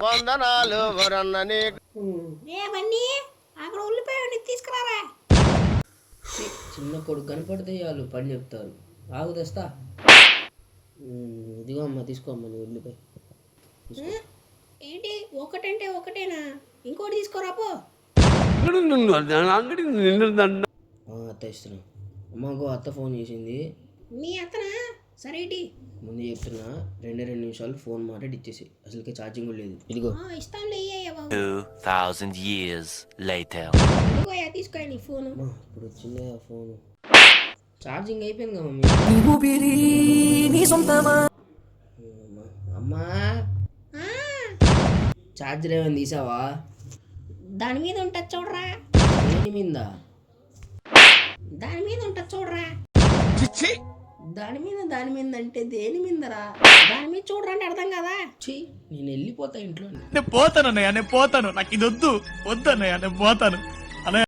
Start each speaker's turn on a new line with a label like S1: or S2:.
S1: వందనాలు
S2: ఏమన్నీ అక్కడ ఉల్లిపాయ తీసుకురారా.
S3: చిన్న కొడుకు కనపడితే వాళ్ళు పని చెప్తారు. ఆగు తెస్తా. ఇదిగో అమ్మ, తీసుకోమ్మా నీ ఉల్లిపాయ.
S2: ఏంటి ఒకటంటే ఒకటేనా? ఇంకోటి తీసుకోరాపో.
S3: అత్త ఇస్తున్నా. అమ్మకు అత్త ఫోన్ చేసింది.
S2: మీ అత్తనా? సరేటి
S3: ముందు చెప్తున్నా, 2 నిమిషాలు ఫోన్ మాట్లాడి ఇచ్చేసి, అసలుకే ఛార్జింగ్ కూడా లేదు. ఇదిగో.
S2: ఇస్తానులే.
S4: 2000 years later.
S2: ఇదిగోయా, తీసుకోయా నీ ఫోను.
S3: ఇప్పుడు వచ్చిందే ఆ ఫోను. ఛార్జింగ్ అయిపోయింది కదా మమ్మీ. అమ్మా, ఛార్జర్ ఏమైనా తీసావా?
S2: దాని మీద ఉంటుంది చూడరా.
S3: దేని మీద?
S2: దాని మీద ఉంటుంది చూడరా.
S3: దాని మీద అంటే దేని మీదరా?
S2: దాని మీద చూడరా అంటే అర్థం కదా.
S3: నేను వెళ్ళిపోతా ఇంట్లో.
S5: నేను పోతాను, నాకు ఇది వద్దు అన్నయ్య, నేను పోతాను.